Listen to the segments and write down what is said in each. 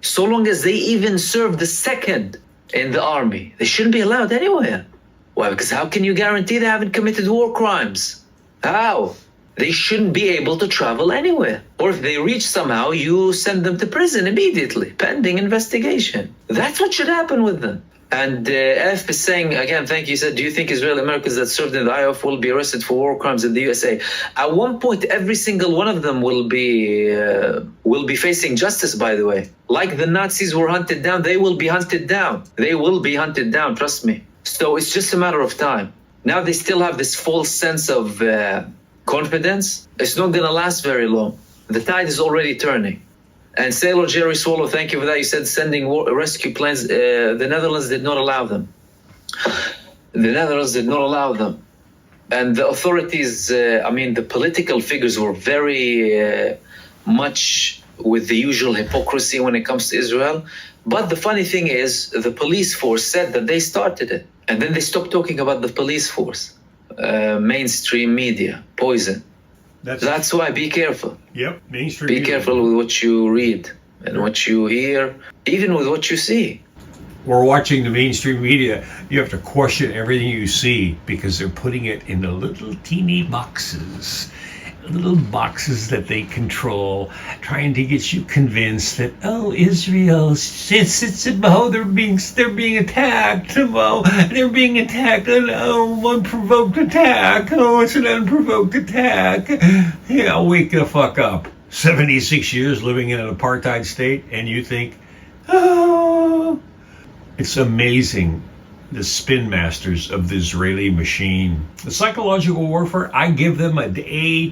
so long as they even serve the second in the army. They shouldn't be allowed anywhere. Why? Because how can you guarantee they haven't committed war crimes? How? They shouldn't be able to travel anywhere. Or if they reach somehow, you send them to prison immediately, pending investigation. That's what should happen with them. And F is saying, again, thank you, said, do you think Israeli Americans that served in the IOF will be arrested for war crimes in the USA? At one point, every single one of them will be facing justice, by the way. Like the Nazis were hunted down, they will be hunted down. They will be hunted down, trust me. So it's just a matter of time. Now they still have this false sense of confidence. It's not going to last very long. The tide is already turning. And Sailor Jerry Swallow, thank you for that. You said sending rescue planes. The Netherlands did not allow them. The Netherlands did not allow them. And the authorities, the political figures were very much with the usual hypocrisy when it comes to Israel. But the funny thing is, the police force said that they started it. And then they stopped talking about the police force. Mainstream media, poison. That's why, be careful. Yep, mainstream media. Be careful with what you read and what you hear, even with what you see. We're watching the mainstream media. You have to question everything you see because they're putting it in the little teeny boxes. Little boxes that they control, trying to get you convinced that Israel, they're being attacked. They're being attacked. Unprovoked attack. It's an unprovoked attack. Yeah, wake the fuck up. 76 years living in an apartheid state, and you think, it's amazing. The spin masters of the Israeli machine. The psychological warfare, I give them an A++.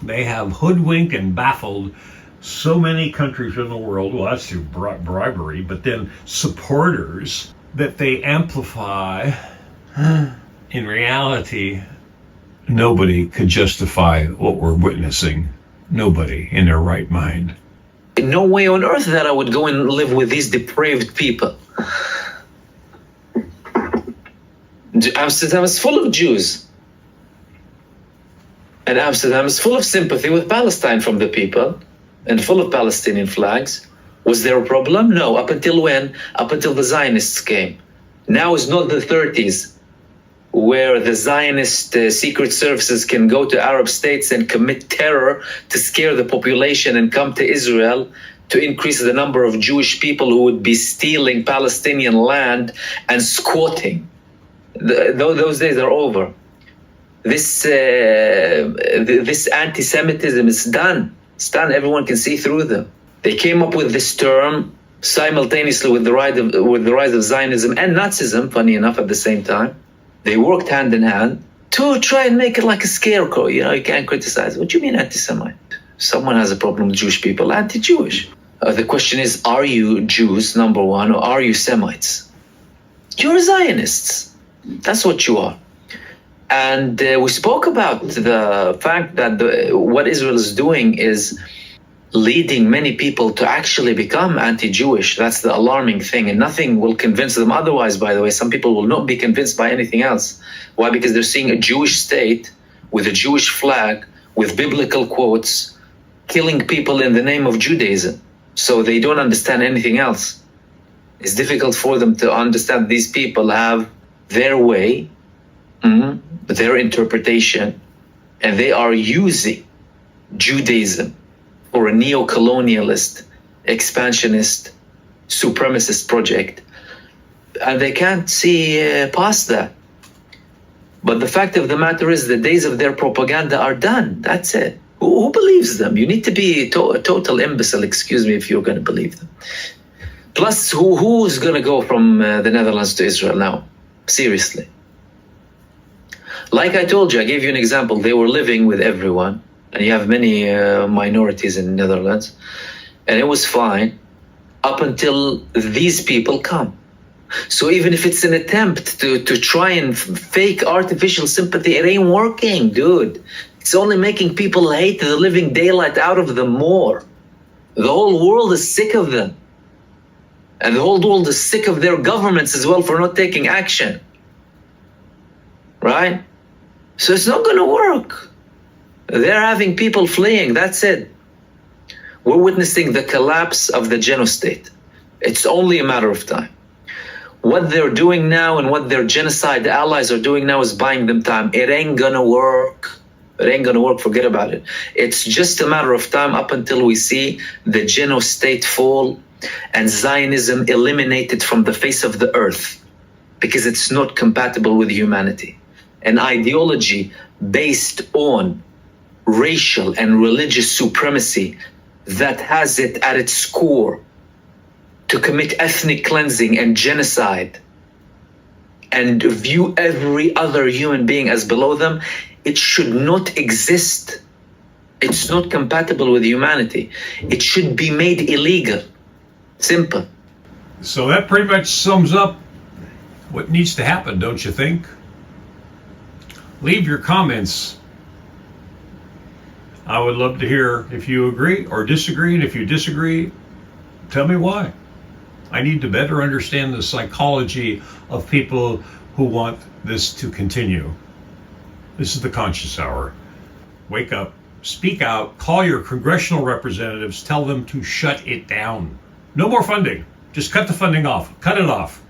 They have hoodwinked and baffled so many countries in the world. Well, that's through bribery, but then supporters that they amplify. In reality, nobody could justify what we're witnessing. Nobody in their right mind. No way on earth that I would go and live with these depraved people. Amsterdam is full of Jews. And Amsterdam is full of sympathy with Palestine from the people and full of Palestinian flags. Was there a problem? No. Up until when? Up until the Zionists came. Now is not the 30s where the Zionist secret services can go to Arab states and commit terror to scare the population and come to Israel to increase the number of Jewish people who would be stealing Palestinian land and squatting. Those days are over. This anti-Semitism is done. It's done. Everyone can see through them. They came up with this term simultaneously with the rise of Zionism and Nazism. Funny enough, at the same time, they worked hand in hand to try and make it like a scarecrow. You can't criticize. What do you mean anti-Semite? Someone has a problem with Jewish people. Anti-Jewish. The question is, are you Jews, number one, or are you Semites? You're Zionists. That's what you are. And we spoke about the fact that what Israel is doing is leading many people to actually become anti-Jewish. That's the alarming thing. And nothing will convince them otherwise, by the way. Some people will not be convinced by anything else. Why? Because they're seeing a Jewish state with a Jewish flag, with biblical quotes, killing people in the name of Judaism. So they don't understand anything else. It's difficult for them to understand these people have their way, their interpretation, and they are using Judaism for a neo-colonialist, expansionist, supremacist project. And they can't see past that. But the fact of the matter is the days of their propaganda are done. That's it. Who believes them? You need to be a total imbecile, excuse me, if you're going to believe them. Plus, who's going to go from the Netherlands to Israel now? Seriously. Like I told you, I gave you an example. They were living with everyone, and you have many minorities in the Netherlands, and it was fine up until these people come. So even if it's an attempt to try and fake artificial sympathy, it ain't working, dude. It's only making people hate the living daylight out of them more. The whole world is sick of them. And the whole world is sick of their governments as well for not taking action. Right? So it's not going to work. They're having people fleeing. That's it. We're witnessing the collapse of the genostate. It's only a matter of time. What they're doing now and what their genocide allies are doing now is buying them time. It ain't gonna work. It ain't gonna work, forget about it. It's just a matter of time up until we see the genostate fall and Zionism eliminated from the face of the earth, because it's not compatible with humanity. An ideology based on racial and religious supremacy that has it at its core to commit ethnic cleansing and genocide and view every other human being as below them, it should not exist. It's not compatible with humanity. It should be made illegal. Simple. So that pretty much sums up what needs to happen, don't you think? Leave your comments. I would love to hear if you agree or disagree, and if you disagree, tell me why. I need to better understand the psychology of people who want this to continue. This is the Conscious Hour. Wake up, speak out, call your congressional representatives, tell them to shut it down. No more funding. Just cut the funding off. Cut it off.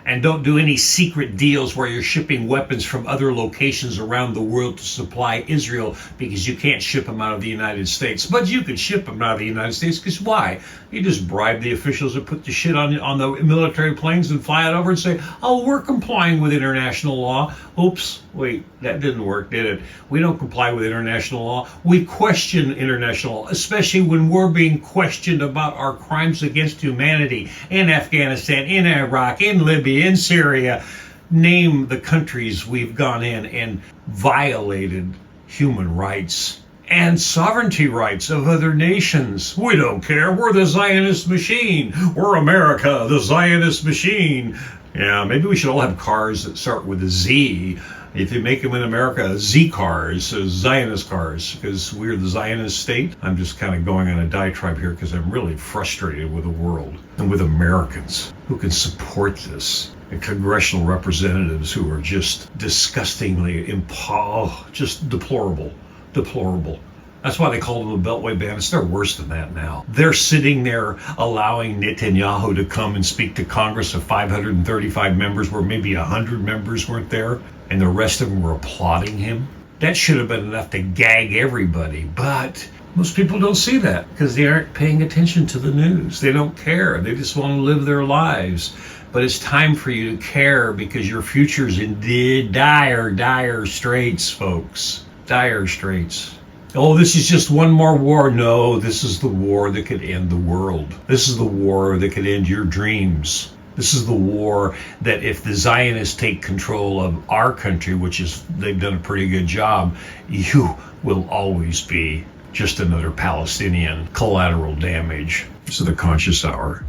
And don't do any secret deals where you're shipping weapons from other locations around the world to supply Israel, because you can't ship them out of the United States. But you could ship them out of the United States, because why? You just bribe the officials to put the shit on the military planes and fly it over and say, oh, we're complying with international law. Oops, wait, that didn't work, did it? We don't comply with international law. We question international law, especially when we're being questioned about our crimes against humanity in Afghanistan, in Iraq, in Libya, in Syria. Name the countries we've gone in and violated human rights and sovereignty rights of other nations. We don't care. We're the Zionist machine. We're America, the Zionist machine. Yeah, maybe we should all have cars that start with a Z. If you make them in America, Z cars, Zionist cars, because we're the Zionist state. I'm just kind of going on a diatribe here because I'm really frustrated with the world and with Americans who can support this. And congressional representatives who are just disgustingly, just deplorable. That's why they call them the Beltway Bandits. They're worse than that now. They're sitting there allowing Netanyahu to come and speak to Congress of 535 members where maybe 100 members weren't there, and the rest of them were applauding him. That should have been enough to gag everybody, but most people don't see that because they aren't paying attention to the news. They don't care. They just want to live their lives. But it's time for you to care, because your future's in dire straits, folks. Dire straits. Oh, this is just one more war. No, this is the war that could end the world. This is the war that could end your dreams. This is the war that if the Zionists take control of our country, which is, they've done a pretty good job, you will always be just another Palestinian collateral damage. This is the Conscious Hour.